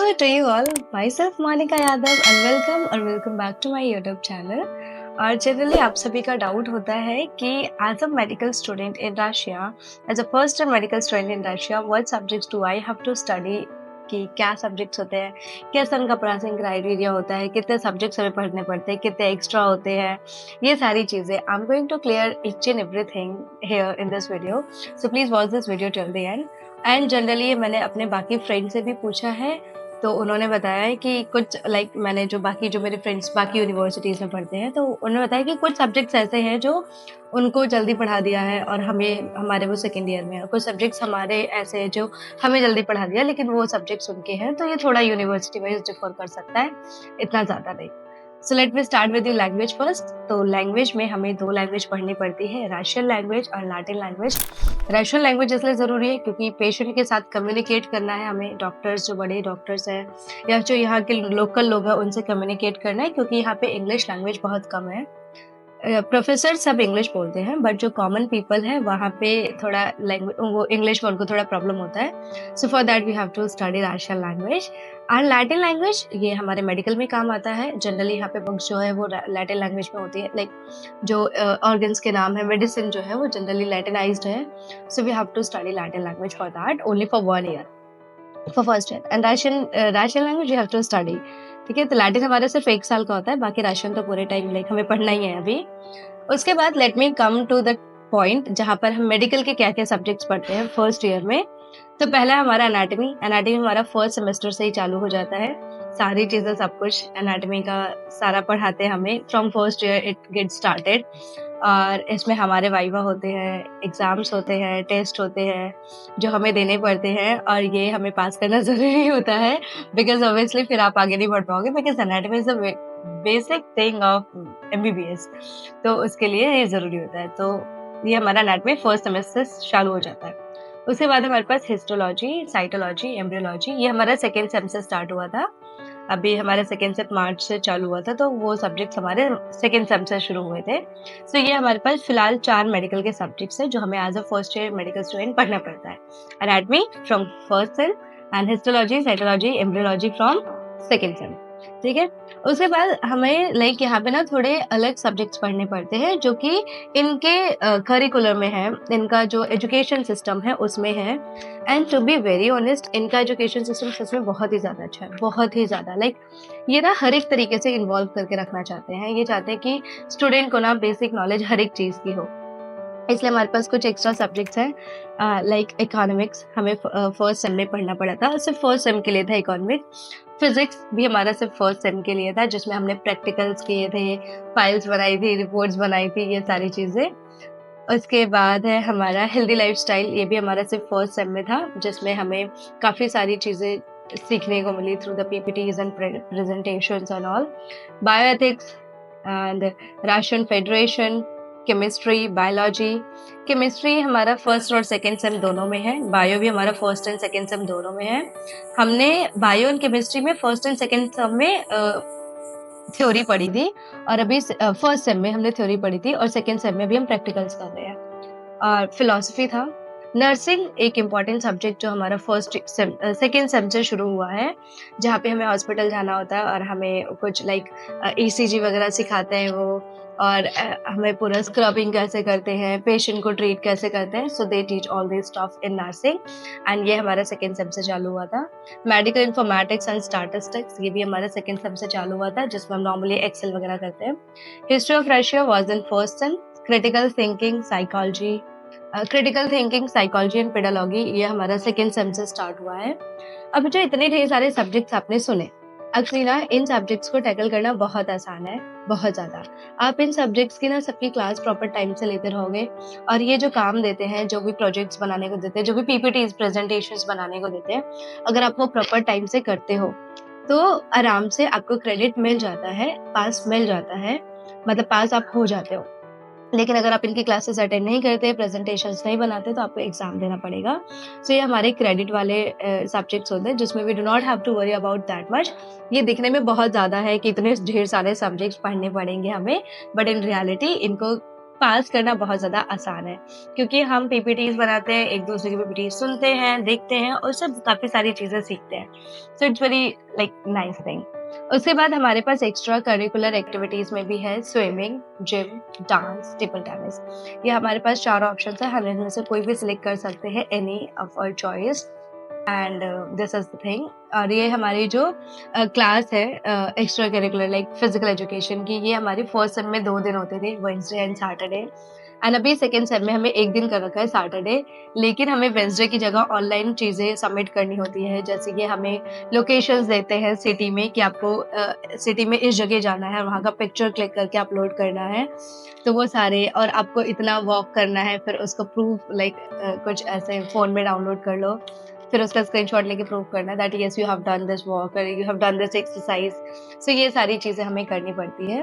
Hello to you all. Myself Monica Yadav and welcome back to my YouTube channel. और generally आप सभी का doubt होता है कि as a medical student in Russia, as a first time medical student in Russia, what subjects do I have to study, कि क्या subjects होते हैं, कैसा उनका पासिंग क्राइटेरिया होता है, कितने सब्जेक्ट्स हमें पढ़ने पड़ते हैं, कितने एक्स्ट्रा होते हैं, ये सारी चीज़ें I am going to clear each and everything here in this video. So please watch this video till the end. And generally मैंने अपने बाकी फ्रेंड से भी पूछा है, तो उन्होंने बताया है कि कुछ मैंने जो मेरे फ्रेंड्स बाकी यूनिवर्सिटीज़ में पढ़ते हैं, तो उन्होंने बताया कि कुछ सब्जेक्ट्स ऐसे हैं जो उनको जल्दी पढ़ा दिया है और हमारे वो सेकेंड ईयर में है. कुछ सब्जेक्ट्स हमारे ऐसे हैं जो हमें जल्दी पढ़ा दिया लेकिन वो सब्जेक्ट्स उनके हैं, तो ये थोड़ा यूनिवर्सिटी वाइज डिफर कर सकता है, इतना ज़्यादा नहीं. So let me start with the language first. तो लैंग्वेज में हमें दो लैंग्वेज पढ़नी पड़ती है, रशियन लैंग्वेज और लैटिन लैंग्वेज. रशियन लैंग्वेज इसलिए ज़रूरी है क्योंकि पेशेंट के साथ कम्युनिकेट करना है हमें, डॉक्टर्स जो बड़े डॉक्टर्स हैं या जो यहाँ के लोकल लोग हैं उनसे कम्युनिकेट करना है, क्योंकि यहाँ पे इंग्लिश लैंग्वेज बहुत कम है. प्रोफेसर सब इंग्लिश बोलते हैं बट जो कॉमन पीपल है वहाँ पे थोड़ा लैंग्वेज वो इंग्लिश में उनको थोड़ा प्रॉब्लम होता है. So for that we have to study Russian language. And Latin language ये हमारे मेडिकल में काम आता है. जनरली यहाँ पे बुक्स जो है वो लैटिन लैंग्वेज में होती है, जो ऑर्गन्स के नाम है, मेडिसिन जो है वो जनरली लैटिनाइज्ड है. So we have to study Latin language for that only for 1 year for first year. And Russian language you have to study. ठीक है, तो लैटिन हमारे सिर्फ 1 साल का होता है, बाकी रशियन तो पूरे टाइम हमें पढ़ना ही है अभी. उसके बाद let me come to the point जहाँ पर हम मेडिकल के क्या क्या सब्जेक्ट्स पढ़ते हैं फर्स्ट ईयर में. तो पहला हमारा एनाटॉमी हमारा फर्स्ट सेमेस्टर से ही चालू हो जाता है. सारी चीज़ें सब कुछ एनाटॉमी का सारा पढ़ाते हैं हमें, from first year it get started. और इसमें हमारे वाइवा होते हैं, एग्ज़ाम्स होते हैं, टेस्ट होते हैं जो हमें देने पड़ते हैं, और ये हमें पास करना ज़रूरी होता है बिकॉज ऑब्वियसली फिर आप आगे नहीं बढ़ पाओगे, because anatomy is a basic thing of MBBS, तो उसके लिए ये ज़रूरी होता है. तो ये हमारा एनाटॉमी फर्स्ट सेमेस्टर से चालू हो जाता है. उसके बाद हमारे पास हिस्टोलॉजी, साइटोलॉजी, एम्ब्रियोलॉजी, ये हमारा सेकेंड सेम से स्टार्ट हुआ था. अभी हमारा सेकेंड सेम मार्च से चालू हुआ था, तो वो सब्जेक्ट्स हमारे सेकेंड सेम से शुरू हुए थे. सो ये हमारे पास फिलहाल 4 मेडिकल के सब्जेक्ट्स हैं जो हमें as a first year medical student पढ़ना पड़ता है. Anatomy from first sem and histology, cytology, embryology from second sem. ठीक है, उसके बाद हमें यहाँ पे ना थोड़े अलग सब्जेक्ट्स पढ़ने पड़ते हैं जो कि इनके करिकुलर में है, इनका जो एजुकेशन सिस्टम है उसमें है. And to be very honest, इनका एजुकेशन सिस्टम सच में बहुत ही ज़्यादा अच्छा है, बहुत ही ज़्यादा. ये ना हर एक तरीके से इन्वॉल्व करके रखना चाहते हैं. ये चाहते हैं कि स्टूडेंट को ना बेसिक नॉलेज हर एक चीज़ की हो, इसलिए हमारे पास कुछ एक्स्ट्रा सब्जेक्ट्स हैं. इकोनॉमिक्स हमें फर्स्ट सेम में पढ़ना पड़ा था, सिर्फ फर्स्ट सेम के लिए था इकोनॉमिक्स. फिजिक्स भी हमारा सिर्फ फर्स्ट सेम के लिए था, जिसमें हमने प्रैक्टिकल्स किए थे, फाइल्स बनाई थी, रिपोर्ट्स बनाई थी, ये सारी चीज़ें. उसके बाद है हमारा हेल्दी लाइफस्टाइल, ये भी हमारा सिर्फ फर्स्ट सेम में था, जिसमें हमें काफ़ी सारी चीज़ें सीखने को मिली through the PPTs and presentations and all. Bioethics and Russian Federation, chemistry, biology. Chemistry हमारा फर्स्ट और सेकेंड सेम दोनों में है, बायो भी हमारा फर्स्ट एंड सेकेंड सेम दोनों में है. हमने बायो एंड केमिस्ट्री में फर्स्ट एंड सेकेंड सेम में थ्योरी पढ़ी थी, और अभी फर्स्ट सेम में हमने थ्योरी पढ़ी थी और सेकेंड सेम में भी हम प्रैक्टिकल्स कर रहे हैं. और फिलॉसफी था. नर्सिंग एक इम्पॉर्टेंट सब्जेक्ट जो हमारा सेकेंड सेम से शुरू हुआ है, जहाँ पे हमें हॉस्पिटल जाना होता है और हमें कुछ ECG वगैरह सिखाते हैं वो, और हमें पूरा स्क्रबिंग कैसे करते हैं, पेशेंट को ट्रीट कैसे करते हैं. So they teach all this stuff in nursing, and ये हमारा सेकेंड सेम से चालू हुआ था. मेडिकल इन्फॉर्मेटिक्स एंड स्टैटिस्टिक्स, ये भी हमारा सेकेंड सेम से चालू हुआ था, जिसमें हम नॉर्मली एक्सेल वगैरह करते हैं. History of Russia was in first sem. Critical thinking, psychology and pedology, ये हमारा सेकेंड सेम से स्टार्ट हुआ है. अब जो इतने ढेर सारे सब्जेक्ट्स आपने सुने, एक्चुअली ना इन सब्जेक्ट्स को टैकल करना बहुत आसान है, बहुत ज़्यादा. आप इन सब्जेक्ट्स की ना सबकी क्लास प्रॉपर टाइम से लेते रहोगे, और ये जो काम देते हैं, जो भी प्रोजेक्ट्स बनाने को देते हैं, जो भी PPTs प्रेजेंटेशंस बनाने को देते हैं, अगर आप वो प्रॉपर टाइम से करते हो तो आराम से आपको क्रेडिट मिल जाता है, पास मिल जाता है, मतलब पास आप हो जाते हो. लेकिन अगर आप इनकी क्लासेस अटेंड नहीं करते, प्रेजेंटेशंस नहीं बनाते, तो आपको एग्जाम देना पड़ेगा. सो ये हमारे क्रेडिट वाले सब्जेक्ट्स होते हैं, जिसमें we do not have to worry about that much. ये दिखने में बहुत ज़्यादा है कि इतने ढेर सारे सब्जेक्ट्स पढ़ने पड़ेंगे हमें, बट इन रियलिटी इनको पास करना बहुत ज़्यादा आसान है, क्योंकि हम पीपीटीज़ बनाते हैं, एक दूसरे की पीपीटी सुनते हैं, देखते हैं और सब काफ़ी सारी चीज़ें सीखते हैं। So it's very like nice thing. उसके बाद हमारे पास एक्स्ट्रा करिकुलर एक्टिविटीज़ में भी है swimming, gym, dance, table tennis. ये हमारे पास 4 ऑप्शंस हैं, हम इनमें से कोई भी सिलेक्ट कर सकते हैं, any of our choice. And this is the thing. और ये हमारी जो क्लास है extra curricular like physical education की, ये हमारी फर्स्ट सेम में 2 दिन होते थे, वेडनेसडे एंड सैटरडे। एंड अभी सेकंड सेम में हमें 1 दिन कर रखा है सैटरडे, लेकिन हमें वेडनेसडे की जगह ऑनलाइन चीज़ें सबमिट करनी होती है। जैसे कि हमें लोकेशंस देते हैं सिटी में कि आपको सिटी में इस जगह जाना है, वहाँ का पिक्चर क्लिक करके अपलोड करना है। तो वो सारे, और आपको इतना वॉक करना है, फिर उसको प्रूफ लाइक कुछ ऐसे फ़ोन में डाउनलोड कर लो, फिर उसका स्क्रीनशॉट लेके प्रूव करना है that yes you have done this walk और you have done this exercise. So ये सारी चीज़ें हमें करनी पड़ती है,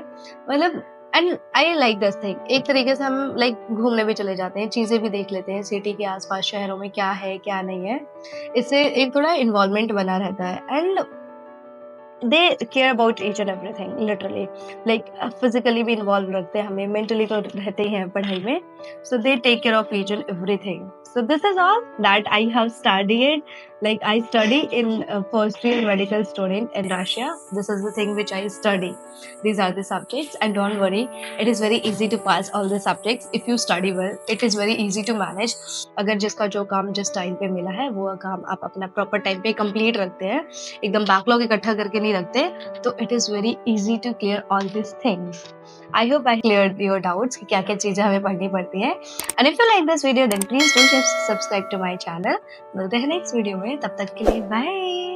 मतलब। And I like this thing, एक तरीके से हम लाइक घूमने भी चले जाते हैं, चीज़ें भी देख लेते हैं सिटी के आसपास, शहरों में क्या है क्या नहीं है। इससे एक थोड़ा इन्वॉल्वमेंट बना रहता है। And they care about each and everything literally, like physically भी इन्वॉल्व रखते हैं हमें, मेंटली तो रहते ही हैं पढ़ाई में। So they take care of each and everything. So this is all that I have studied, like I study in first year medical student in Russia. This is the thing which I study. These are the subjects, and don't worry, it is very easy to pass all the subjects if you study well. It is very easy to manage. अगर जिसका जो काम जिस time पे मिला है वो काम आप अपना प्रॉपर टाइम पे कंप्लीट रखते हैं, एकदम बैकलॉग इकट्ठा करके नहीं रखते, तो it is very easy to clear all this things. I hope I clear your doubts कि क्या क्या चीज़ें हमें पढ़नी पड़ती हैं। And if you like this video then please do subscribe to my channel. मिलते हैं नेक्स्ट वीडियो में, तब तक के लिए बाय।